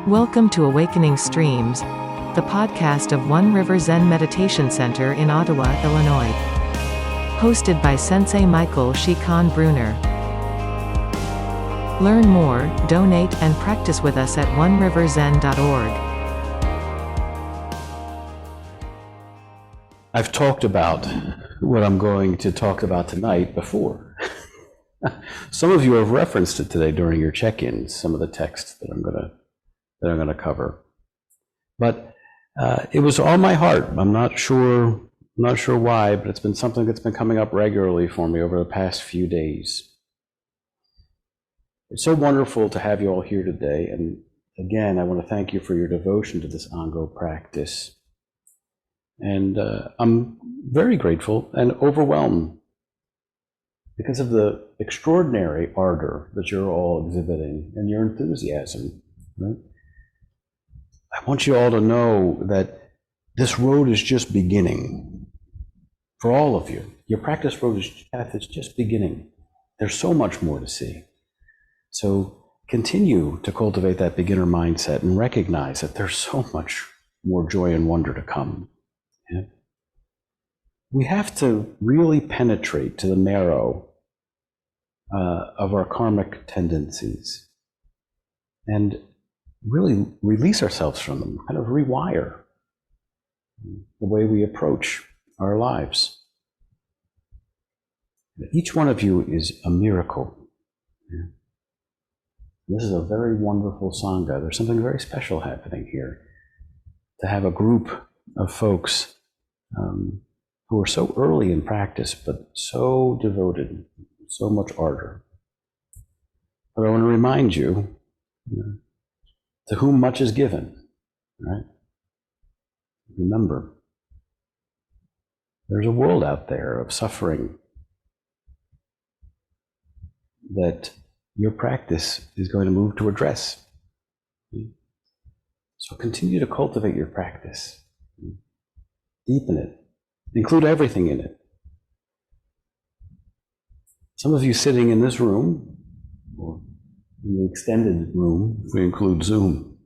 Welcome to Awakening Streams, the podcast of One River Zen Meditation Center in Ottawa, Illinois. Hosted by Sensei Michael Brunner. Learn more, donate, and practice with us at oneriverzen.org. I've talked about what I'm going to talk about tonight before. Some of you have referenced it today during your check-ins, some of the texts that I'm going to cover. But it was on my heart. I'm not sure why, but it's been something that's been coming up regularly for me over the past few days. It's so wonderful to have you all here today, and again, I want to thank you for your devotion to this Ango practice. And I'm very grateful and overwhelmed because of the extraordinary ardor that you're all exhibiting and your enthusiasm, right? I want you all to know that this road is just beginning for all of you. Your practice path is just beginning. There's so much more to see. So continue to cultivate that beginner mindset and recognize that there's so much more joy and wonder to come. Yeah? We have to really penetrate to the marrow of our karmic tendencies and really release ourselves from them, kind of rewire the way we approach our lives. Each one of you is a miracle. Yeah? This is a very wonderful Sangha. There's something very special happening here. To have a group of folks who are so early in practice, but so devoted, so much ardor. But I want to remind you, to whom much is given, right? Remember, there's a world out there of suffering that your practice is going to move to address. So continue to cultivate your practice. Deepen it. Include everything in it. Some of you sitting in this room, or in the extended room, if we include Zoom,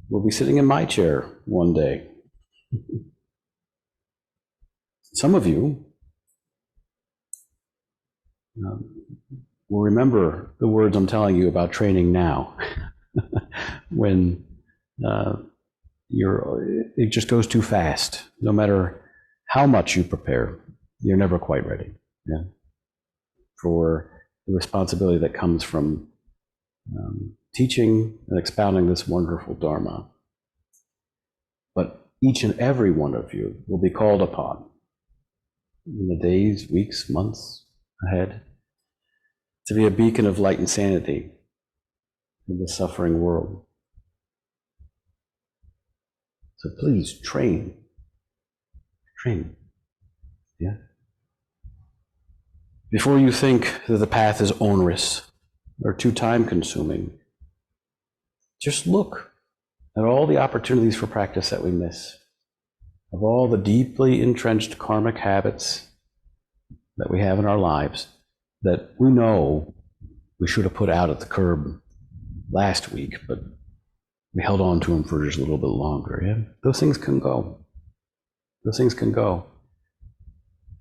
will be sitting in my chair one day. Some of you will remember the words I'm telling you about training now. When it just goes too fast. No matter how much you prepare, you're never quite ready. Yeah? For the responsibility that comes from teaching and expounding this wonderful Dharma. But each and every one of you will be called upon in the days, weeks, months ahead to be a beacon of light and sanity in the suffering world. So please train. Yeah? Before you think that the path is onerous or too time-consuming, just look at all the opportunities for practice that we miss, of all the deeply entrenched karmic habits that we have in our lives that we know we should have put out at the curb last week, but we held on to them for just a little bit longer. Yeah? Those things can go.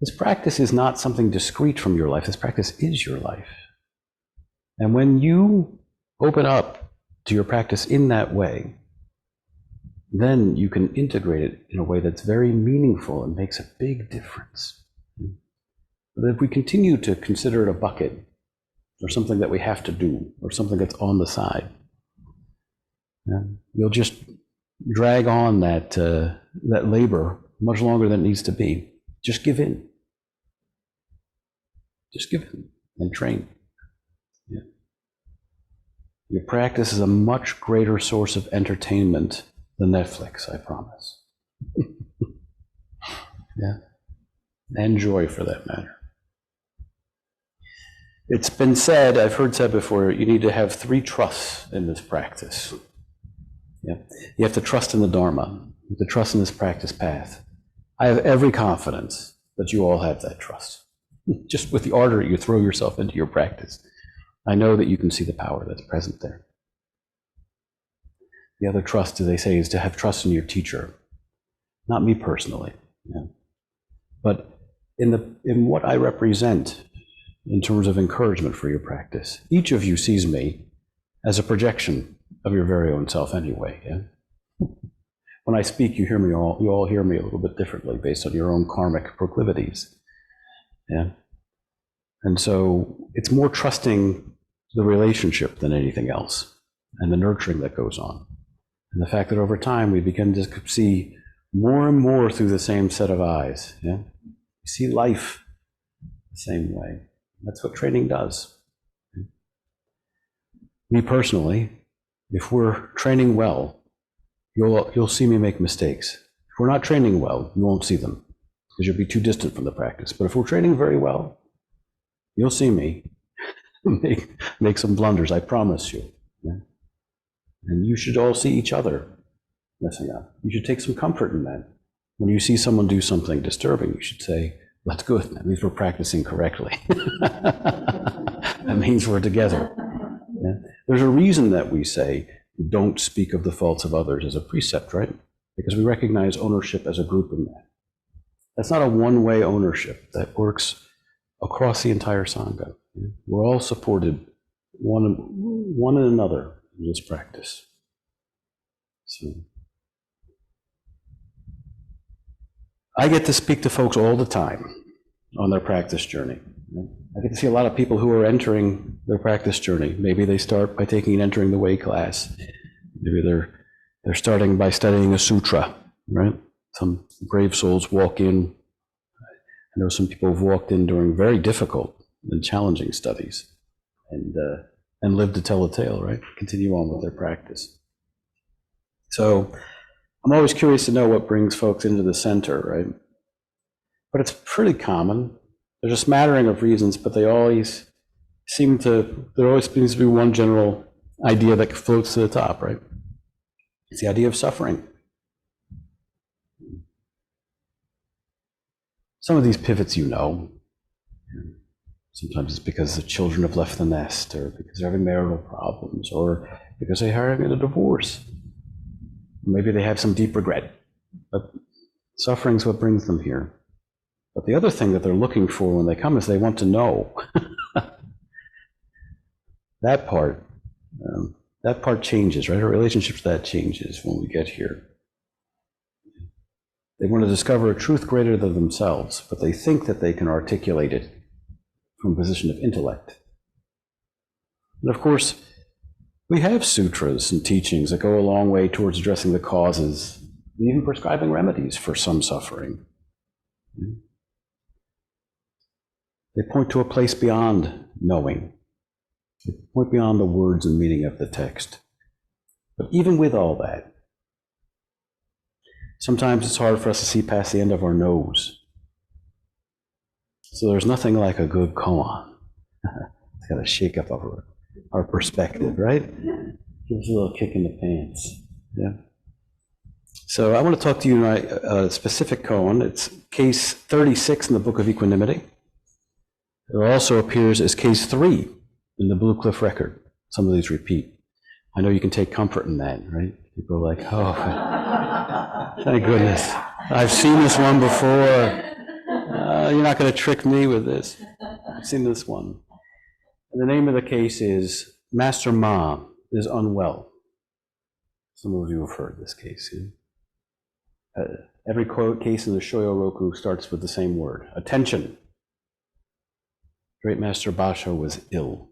This practice is not something discrete from your life. This practice is your life. And when you open up to your practice in that way, then you can integrate it in a way that's very meaningful and makes a big difference. But if we continue to consider it a bucket or something that we have to do or something that's on the side, you'll just drag on that labor much longer than it needs to be. Just give in. Just give in and train. Yeah. Your practice is a much greater source of entertainment than Netflix, I promise. Yeah. And joy, for that matter. It's been said, I've heard said before, you need to have 3 trusts in this practice. Yeah. You have to trust in the Dharma. You have to trust in this practice path. I have every confidence that you all have that trust. Just with the ardor you throw yourself into your practice, I know that you can see the power that's present there. The other trust, as they say, is to have trust in your teacher. Not me personally, but in what I represent in terms of encouragement for your practice. Each of you sees me as a projection of your very own self anyway. When I speak, you all hear me a little bit differently based on your own karmic proclivities. And so it's more trusting the relationship than anything else, and the nurturing that goes on. And the fact that over time we begin to see more and more through the same set of eyes. You see life the same way. That's what training does. Me personally, if we're training well, you'll see me make mistakes. If we're not training well, you won't see them because you'll be too distant from the practice. But if we're training very well, you'll see me make some blunders, I promise you. And you should all see each other messing up. You should take some comfort in that. When you see someone do something disturbing, you should say, that's good. That means we're practicing correctly. That means we're together. There's a reason that we say, don't speak of the faults of others as a precept, right? Because we recognize ownership as a group in that. That's not a one-way ownership. That works across the entire Sangha. We're all supported one another in this practice. So I get to speak to folks all the time on their practice journey. I get to see a lot of people who are entering their practice journey. Maybe they start by taking an entering the way class. Maybe they're starting by studying a sutra, right? Some brave souls walk in. I know some people have walked in during very difficult and challenging studies and lived to tell the tale, right? Continue on with their practice. So I'm always curious to know what brings folks into the center, right? But it's pretty common. There's a smattering of reasons, but there always seems to be one general idea that floats to the top, right? It's the idea of suffering. Some of these pivots you know. Sometimes it's because the children have left the nest, or because they're having marital problems, or because they're having a divorce. Maybe they have some deep regret. But suffering's what brings them here. But the other thing that they're looking for when they come is they want to know. That part changes, right? Our relationship to that changes when we get here. They want to discover a truth greater than themselves, but they think that they can articulate it from a position of intellect. And of course, we have sutras and teachings that go a long way towards addressing the causes, even prescribing remedies for some suffering. They point to a place beyond knowing. They point beyond the words and meaning of the text. But even with all that, sometimes it's hard for us to see past the end of our nose. So there's nothing like a good koan. It's got to shake up our perspective, right? Give us a little kick in the pants. Yeah. So I want to talk to you about a specific koan. It's case 36 in the Book of Equanimity. It also appears as case 3 in the Blue Cliff Record. Some of these repeat. I know you can take comfort in that, right? People are like, oh, thank goodness. I've seen this one before. You're not going to trick me with this. I've seen this one. And the name of the case is Master Ma is Unwell. Some of you have heard this case. Every case in the Shōyōroku starts with the same word. Attention. Great Master Basho was ill.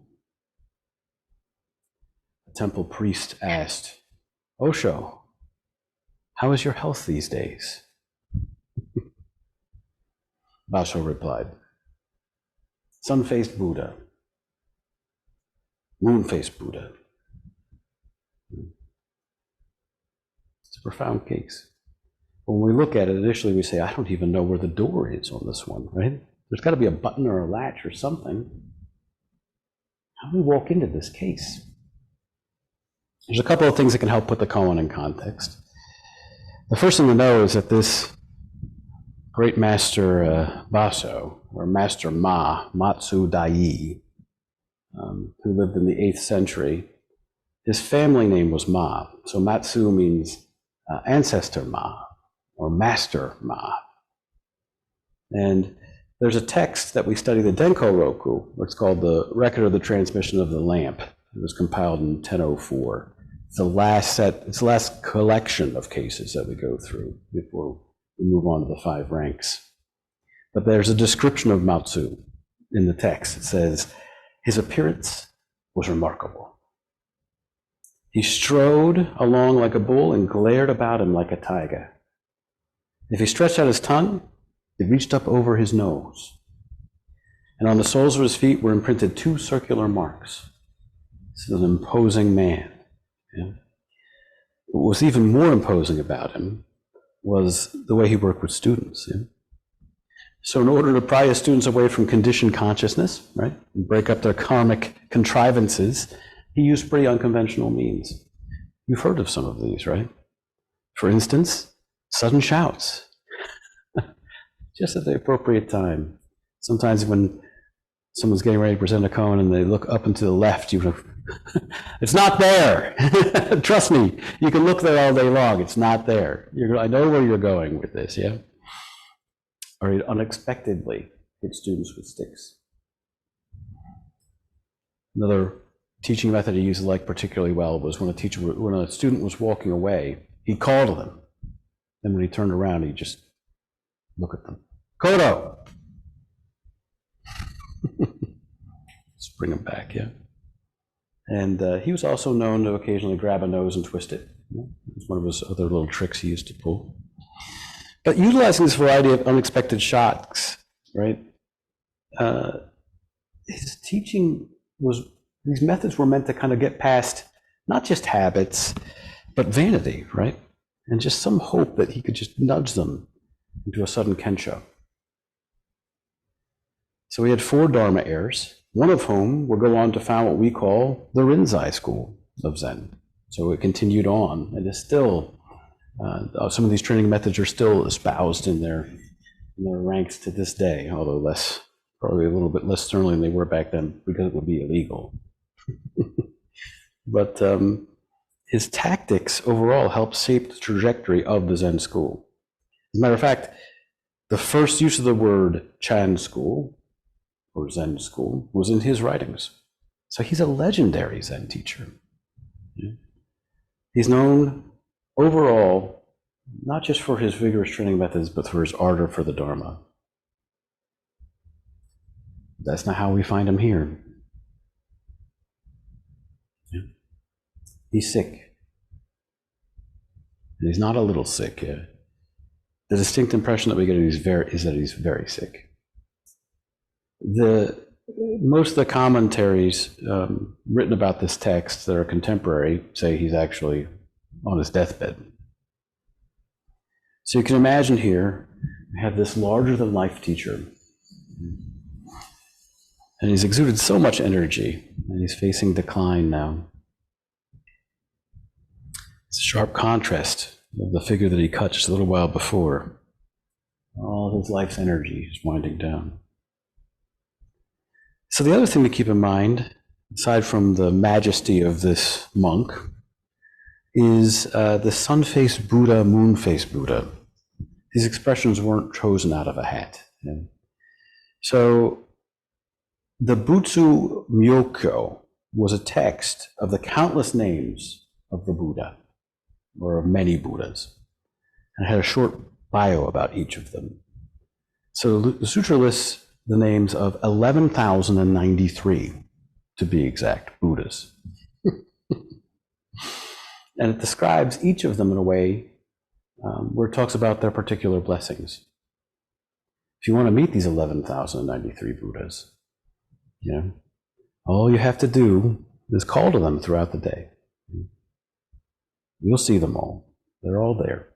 The temple priest asked, Osho, how is your health these days? Basho replied, sun-faced Buddha, moon-faced Buddha. It's a profound case. When we look at it, initially we say, I don't even know where the door is on this one, right? There's got to be a button or a latch or something. How do we walk into this case? There's a couple of things that can help put the koan in context. The first thing to know is that this great master Baso, or Master Ma, Matsu Dai, who lived in the 8th century, His family name was Ma. So Matsu means ancestor Ma or master Ma. And there's a text that we study, the Denko-roku, what's called the Record of the Transmission of the Lamp. It was compiled in 1004. It's the last collection of cases that we go through before we move on to the 5 ranks. But there's a description of Matsu in the text. It says, his appearance was remarkable. He strode along like a bull and glared about him like a tiger. If he stretched out his tongue, it reached up over his nose. And on the soles of his feet were imprinted 2 circular marks. This is an imposing man. Yeah? What was even more imposing about him was the way he worked with students. Yeah? So in order to pry his students away from conditioned consciousness, right, and break up their karmic contrivances, he used pretty unconventional means. You've heard of some of these, right? For instance, sudden shouts, just at the appropriate time. Sometimes when someone's getting ready to present a koan and they look up and to the left, you know, it's not there. Trust me, you can look there all day long. It's not there. I know where you're going with this, yeah? Or he'd unexpectedly hit students with sticks. Another teaching method he used like particularly well was when a student was walking away, he'd call to them. Then when he turned around, he'd just look at them. Kodo! Just bring them back, yeah. And he was also known to occasionally grab a nose and twist it. It's one of his other little tricks he used to pull. But utilizing this variety of unexpected shocks, right? His teaching was, these methods were meant to kind of get past not just habits, but vanity, right? And just some hope that he could just nudge them into a sudden kensho. So he had 4 Dharma heirs, one of whom would go on to found what we call the Rinzai school of Zen. So it continued on, and is still, some of these training methods are still espoused in their ranks to this day, although probably a little bit less sternly than they were back then, because it would be illegal. But his tactics overall helped shape the trajectory of the Zen school. As a matter of fact, the first use of the word Chan school, or Zen school, was in his writings. So he's a legendary Zen teacher. Yeah. He's known overall, not just for his vigorous training methods, but for his ardor for the Dharma. That's not how we find him here. Yeah. He's sick. And he's not a little sick. Yeah. The distinct impression that we get is that he's very sick. Most of the commentaries written about this text that are contemporary say he's actually on his deathbed. So you can imagine here, we have this larger-than-life teacher, and he's exuded so much energy, and he's facing decline now. It's a sharp contrast of the figure that he cut just a little while before. All his life's energy is winding down. So the other thing to keep in mind, aside from the majesty of this monk, is the sun-faced Buddha, moon-faced Buddha. These expressions weren't chosen out of a hat. You know? So the Butsu Myokyo was a text of the countless names of the Buddha, or of many Buddhas, and it had a short bio about each of them. So the sutra lists the names of 11,093, to be exact, Buddhas. And it describes each of them in a way where it talks about their particular blessings. If you want to meet these 11,093 Buddhas, you know, all you have to do is call to them throughout the day. You'll see them all. They're all there.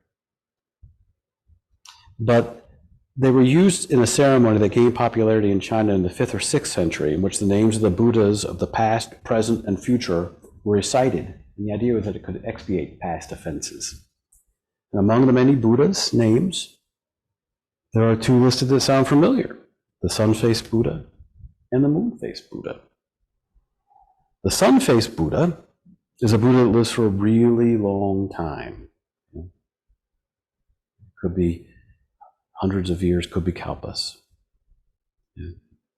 But they were used in a ceremony that gained popularity in China in the 5th or 6th century, in which the names of the Buddhas of the past, present, and future were recited. And the idea was that it could expiate past offenses. And among the many Buddhas' names, there are 2 listed that sound familiar: the sun-faced Buddha and the moon-faced Buddha. The sun-faced Buddha is a Buddha that lives for a really long time. Could be hundreds of years, could be kalpas.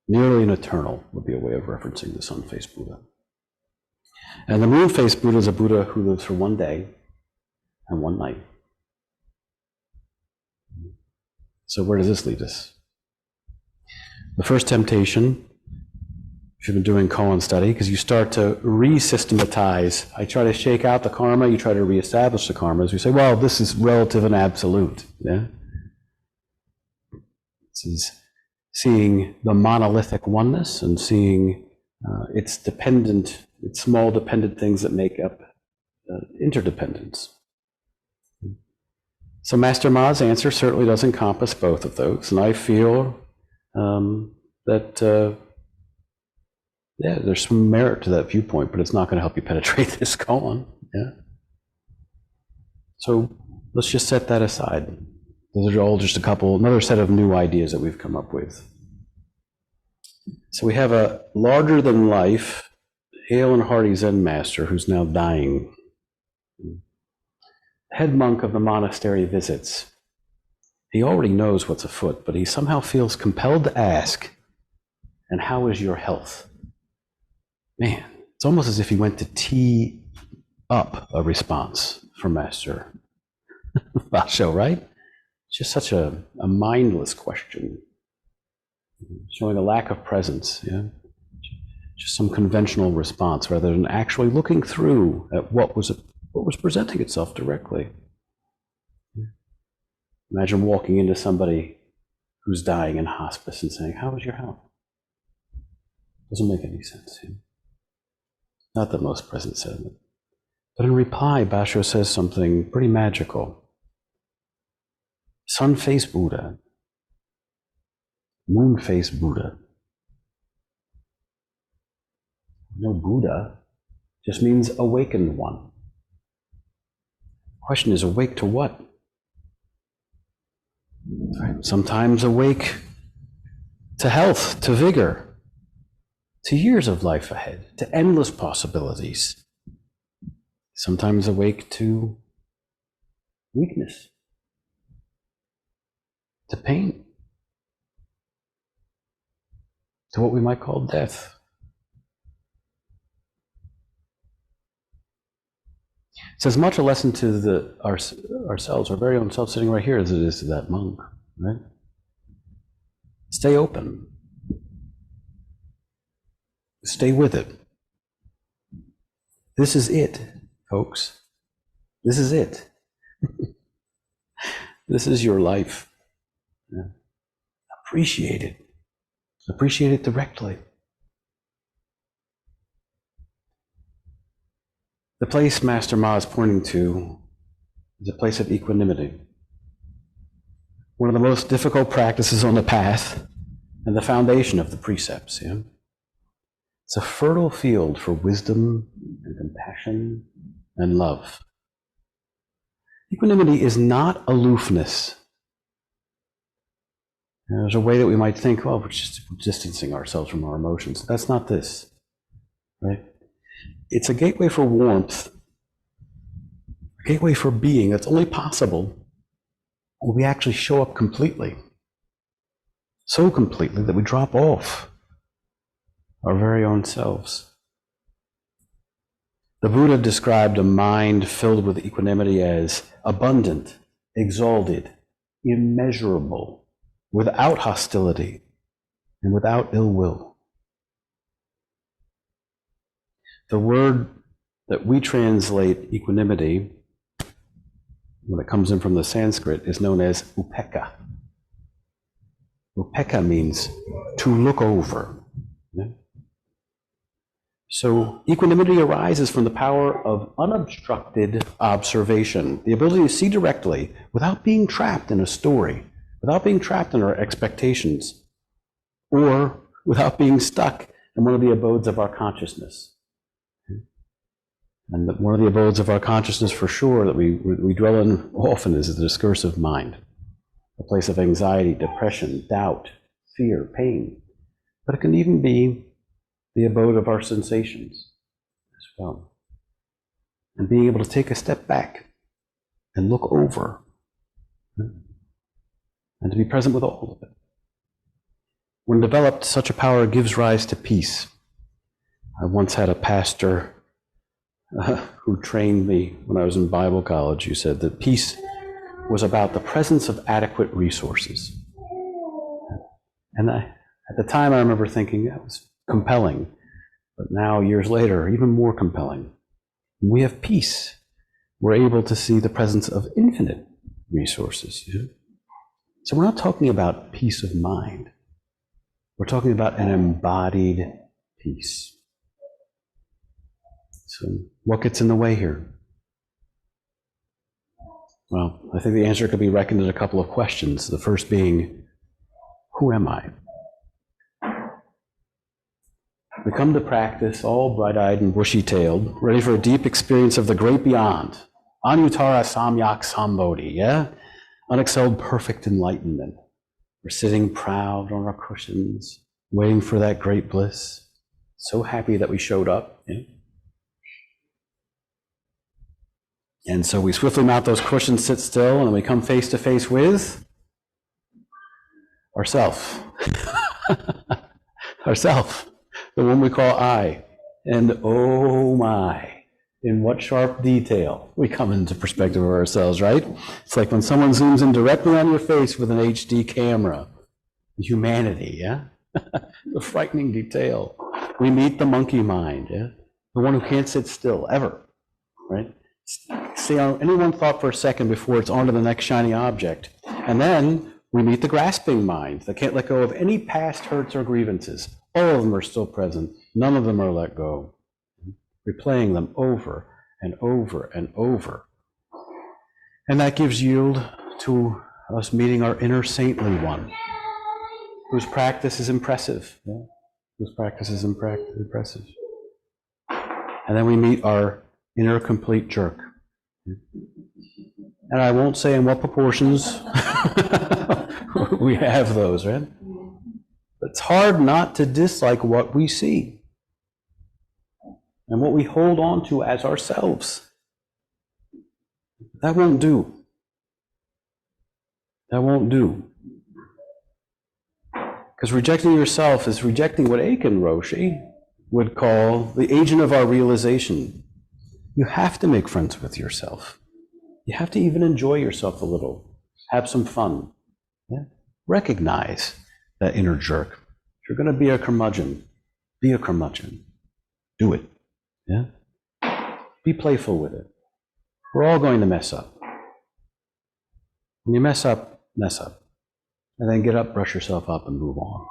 Nearly an eternal would be a way of referencing the sun-faced Buddha. And the moon-faced Buddha is a Buddha who lives for one day and one night. So where does this lead us? The first temptation, if you've been doing koan study, because you start to re-systematize. I try to shake out the karma, you try to reestablish the karma. As we say, well, this is relative and absolute. Yeah? This is seeing the monolithic oneness and seeing its small dependent things that make up interdependence. So Master Ma's answer certainly does encompass both of those, and I feel that there's some merit to that viewpoint, but it's not going to help you penetrate this koan. Yeah. So let's just set that aside. Those are all just another set of new ideas that we've come up with. So we have a larger than life, hale and hearty Zen master who's now dying. Head monk of the monastery visits. He already knows what's afoot, but he somehow feels compelled to ask, and how is your health? Man, it's almost as if he went to tee up a response from Master Basho, right? It's just such a mindless question, showing a lack of presence, yeah? Just some conventional response rather than actually looking through at what was presenting itself directly. Imagine walking into somebody who's dying in hospice and saying, how is your health? Doesn't make any sense. Yeah? Not the most present sentiment. But in reply, Basho says something pretty magical. Sun-faced Buddha, moon-faced Buddha. No, Buddha just means awakened one. The question is, awake to what? Right. Sometimes awake to health, to vigor, to years of life ahead, to endless possibilities. Sometimes awake to weakness, to pain, to what we might call death. It's as much a lesson to ourselves, our very own self sitting right here, as it is to that monk, right? Stay open. Stay with it. This is it, folks. This is it. This is your life. Yeah. Appreciate it. Appreciate it directly. The place Master Ma is pointing to is a place of equanimity. One of the most difficult practices on the path and the foundation of the precepts. Yeah? It's a fertile field for wisdom and compassion and love. Equanimity is not aloofness. There's a way that we might think, well, we're just distancing ourselves from our emotions. That's not this, right? It's a gateway for warmth, a gateway for being that's only possible when we actually show up completely. So completely that we drop off our very own selves. The Buddha described a mind filled with equanimity as abundant, exalted, immeasurable, without hostility, and without ill will. The word that we translate equanimity, when it comes in from the Sanskrit, is known as upekkha. Upekkha means to look over. Yeah? So equanimity arises from the power of unobstructed observation, the ability to see directly without being trapped in a story, without being trapped in our expectations, or without being stuck in one of the abodes of our consciousness. And one of the abodes of our consciousness for sure that we dwell in often is the discursive mind, a place of anxiety, depression, doubt, fear, pain. But it can even be the abode of our sensations as well. and being able to take a step back and look over and to be present with all of it. When developed, such a power gives rise to peace. I once had a pastor who trained me when I was in Bible college, who said that peace was about the presence of adequate resources. And at the time I remember thinking that was compelling, but now years later, even more compelling. When we have peace, we're able to see the presence of infinite resources. So we're not talking about peace of mind. We're talking about an embodied peace. So what gets in the way here? Well, I think the answer could be reckoned in a couple of questions. The first being, who am I? We come to practice all bright-eyed and bushy-tailed, ready for a deep experience of the great beyond. Anuttara Samyak Sambodhi, yeah? Unexcelled perfect enlightenment. We're sitting proud on our cushions, waiting for that great bliss. So happy that we showed up. Yeah? And so we swiftly mount those cushions, sit still, and then we come face to face with ourself. Ourself, the one we call I. And oh my, in what sharp detail we come into perspective of ourselves, right? It's like when someone zooms in directly on your face with an HD camera. Humanity, yeah? The frightening detail. We meet the monkey mind, yeah? The one who can't sit still, ever, right? Stay on any one thought for a second before it's on to the next shiny object. And then we meet the grasping mind that can't let go of any past hurts or grievances. All of them are still present. None of them are let go. Replaying them over and over and over. And that gives yield to us meeting our inner saintly one, whose practice is impressive. Yeah? Whose practice is impressive. And then we meet our inner complete jerk. And I won't say in what proportions we have those, right? But it's hard not to dislike what we see and what we hold on to as ourselves. That won't do. That won't do. Because rejecting yourself is rejecting what Eiken Roshi would call the agent of our realization. You have to make friends with yourself. You have to even enjoy yourself a little. Have some fun. Yeah? Recognize that inner jerk. If you're going to be a curmudgeon, be a curmudgeon. Do it. Yeah? Be playful with it. We're all going to mess up. When you mess up, mess up. And then get up, brush yourself up, and move on.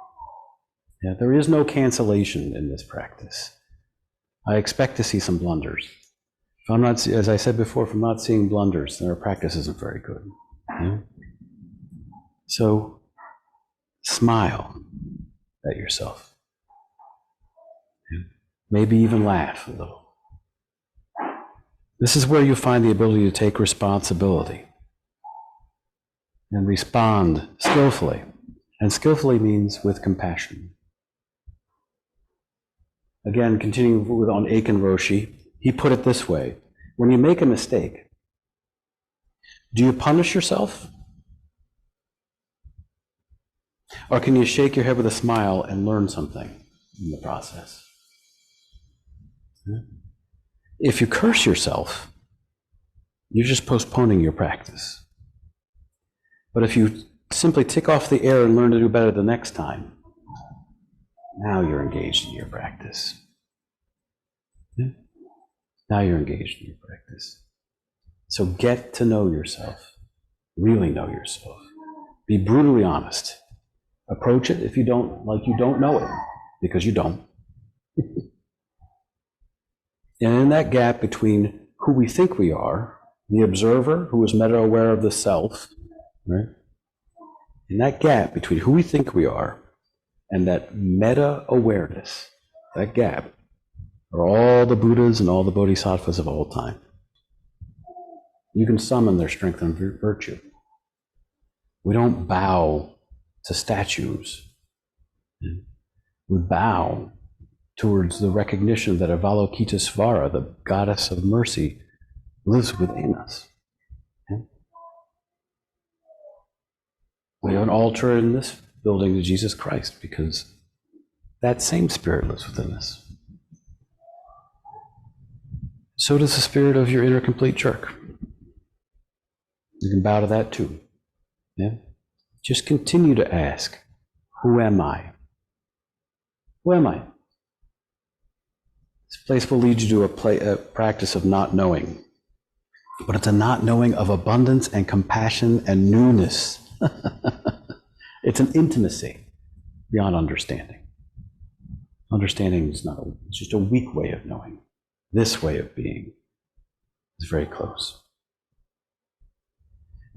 Yeah, there is no cancellation in this practice. I expect to see some blunders. If I'm not, as I said before, if I'm not seeing blunders, then our practice isn't very good. Yeah? So, smile at yourself. Yeah? Maybe even laugh a little. This is where you find the ability to take responsibility and respond skillfully. And skillfully means with compassion. Again, continuing on Eiken Roshi, he put it this way: when you make a mistake, do you punish yourself? Or can you shake your head with a smile and learn something in the process? If you curse yourself, you're just postponing your practice. But if you simply tick off the air and learn to do better the next time, now you're engaged in your practice. Yeah? Now you're engaged in your practice. So get to know yourself. Really know yourself. Be brutally honest. Approach it if you don't, like you don't know it, because you don't. And in that gap between who we think we are, the observer who is meta-aware of the self, right? In that gap between who we think we are and that meta-awareness, that gap, are all the Buddhas and all the Bodhisattvas of all time. You can summon their strength and virtue. We don't bow to statues. We bow towards the recognition that Avalokitesvara, the goddess of mercy, lives within us. Yeah? We have an altar in this building to Jesus Christ because that same Spirit lives within us. So does the Spirit of your inner complete jerk. You can bow to that too. Yeah? Just continue to ask, who am I? Who am I? This place will lead you to a practice of not knowing. But it's a not knowing of abundance and compassion and newness. It's an intimacy beyond understanding. Understanding is not it's just a weak way of knowing. This way of being is very close.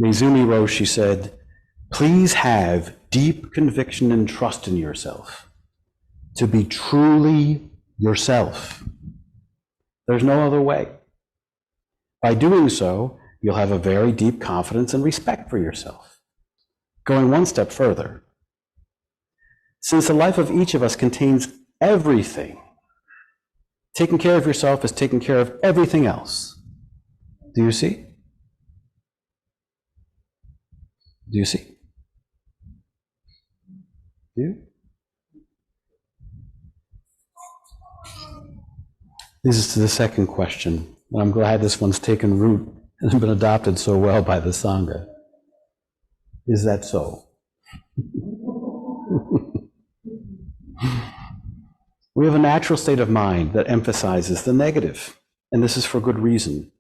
Mizumi Roshi said, please have deep conviction and trust in yourself to be truly yourself. There's no other way. By doing so, you'll have a very deep confidence and respect for yourself. Going one step further, since the life of each of us contains everything, taking care of yourself is taking care of everything else. Do you see? Do you see? Do you? This is to the second question, and I'm glad this one's taken root and been adopted so well by the Sangha. Is that so? We have a natural state of mind that emphasizes the negative, and this is for good reason.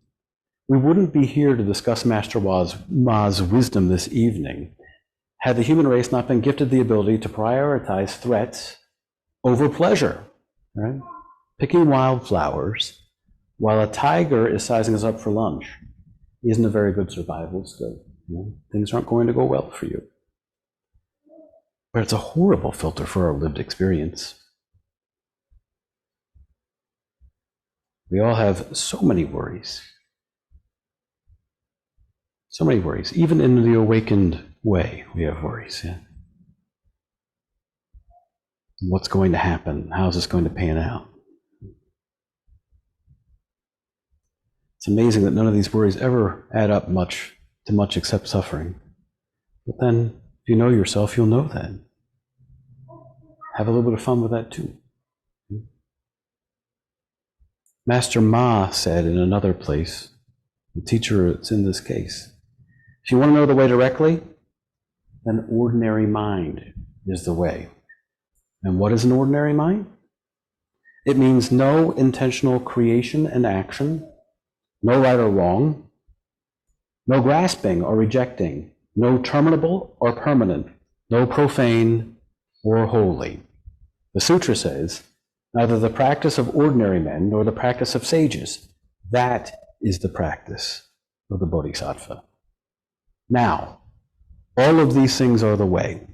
We wouldn't be here to discuss Master Ma's wisdom this evening had the human race not been gifted the ability to prioritize threats over pleasure, right? Picking wildflowers while a tiger is sizing us up for lunch isn't a very good survival skill. You know? Things aren't going to go well for you. But it's a horrible filter for our lived experience. We all have so many worries. So many worries. Even in the awakened way, we have worries. Yeah? What's going to happen? How's this going to pan out? It's amazing that none of these worries ever add up much except suffering. But then, if you know yourself, you'll know that. Have a little bit of fun with that too. Master Ma said in another place, the teacher that's in this case, if you want to know the way directly, then ordinary mind is the way. And what is an ordinary mind? It means no intentional creation and action, no right or wrong, no grasping or rejecting, no terminable or permanent, no profane or holy. The sutra says, neither the practice of ordinary men nor the practice of sages. That is the practice of the Bodhisattva. Now, all of these things are the way.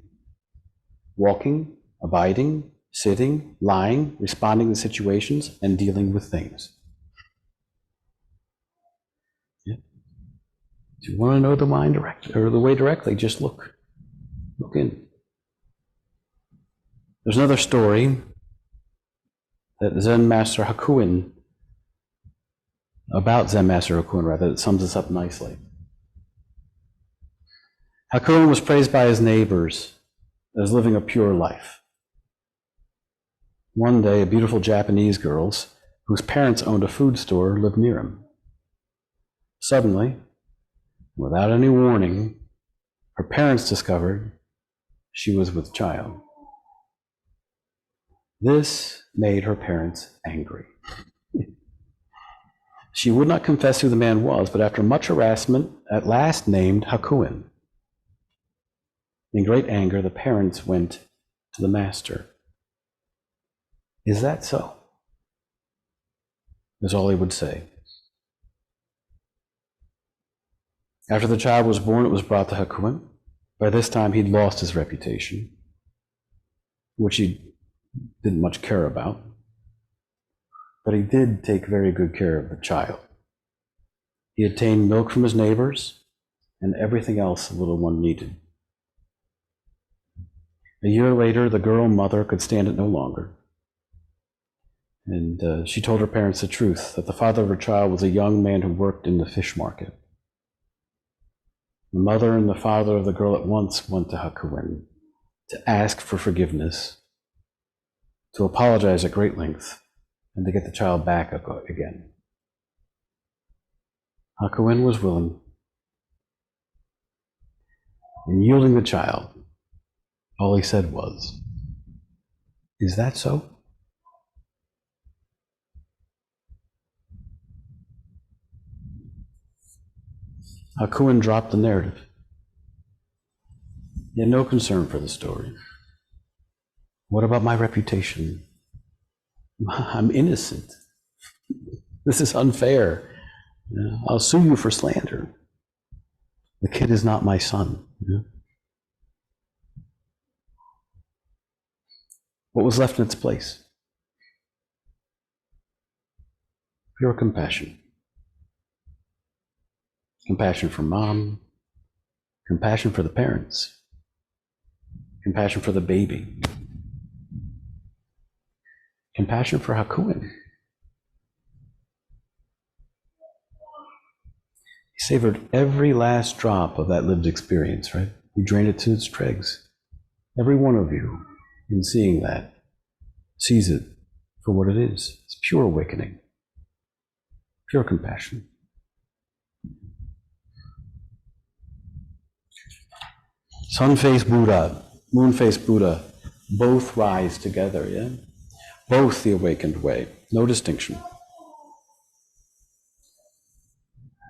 Walking, abiding, sitting, lying, responding to situations, and dealing with things. Yeah. If you want to know the mind directly, or the way directly, just look in. There's another story that Zen Master Hakuin, about Zen Master Hakuin rather, that sums this up nicely. Hakuin was praised by his neighbors as living a pure life. One day, a beautiful Japanese girl, whose parents owned a food store, lived near him. Suddenly, without any warning, her parents discovered she was with child. This made her parents angry. She would not confess who the man was, but after much harassment, at last named Hakuin. In great anger, the parents went to the master. Is that so? Is all he would say. After the child was born, it was brought to Hakuin. By this time, he'd lost his reputation, which he didn't much care about. But he did take very good care of the child. He obtained milk from his neighbors and everything else the little one needed. A year later, the girl mother could stand it no longer. And she told her parents the truth, that the father of her child was a young man who worked in the fish market. The mother and the father of the girl at once went to Hakuin to ask for forgiveness, to apologize at great length, and to get the child back again. Hakuin was willing. In yielding the child, all he said was, "Is that so?" Hakuin dropped the narrative. He had no concern for the story. What about my reputation? I'm innocent. This is unfair. I'll sue you for slander. The kid is not my son. What was left in its place? Pure compassion. Compassion for mom, compassion for the parents, compassion for the baby, compassion for Hakuin. He savored every last drop of that lived experience, right? He drained it to its dregs. Every one of you, in seeing that, sees it for what it is. It's pure awakening, pure compassion. Sun-faced Buddha, moon-faced Buddha, both rise together, yeah? Both the awakened way, no distinction.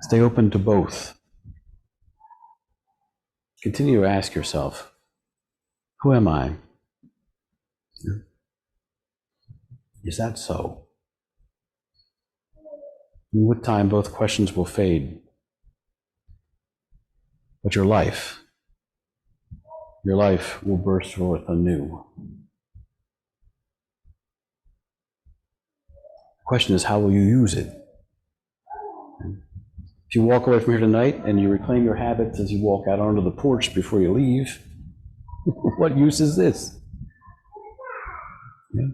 Stay open to both. Continue to ask yourself, who am I? Is that so? In what time both questions will fade, but your life will burst forth anew. The question is, how will you use it? If you walk away from here tonight and you reclaim your habits as you walk out onto the porch before you leave, what use is this? Yeah.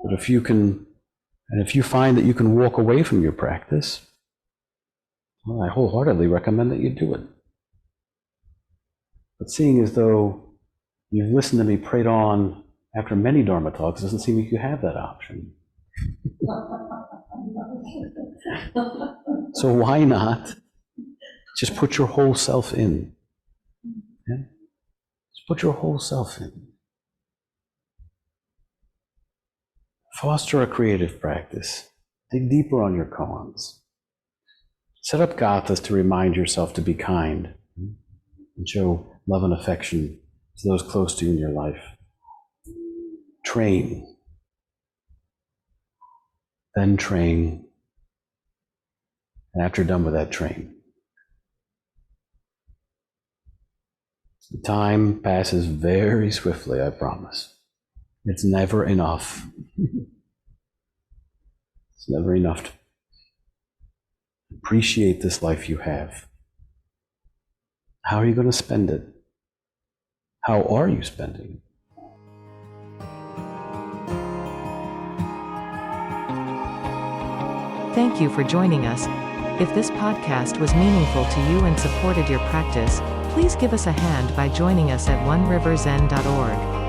But if you find that you can walk away from your practice, well, I wholeheartedly recommend that you do it. But seeing as though you've listened to me prate on after many Dharma talks, it doesn't seem like you have that option. So why not just put your whole self in? Yeah? Just put your whole self in. Foster a creative practice. Dig deeper on your koans. Set up gathas to remind yourself to be kind and show love and affection to those close to you in your life. Train. Then train. And after you're done with that, train. The time passes very swiftly, I promise. It's never enough. It's never enough to appreciate this life you have. How are you going to spend it? How are you spending it? Thank you for joining us. If this podcast was meaningful to you and supported your practice, please give us a hand by joining us at oneriverzen.org.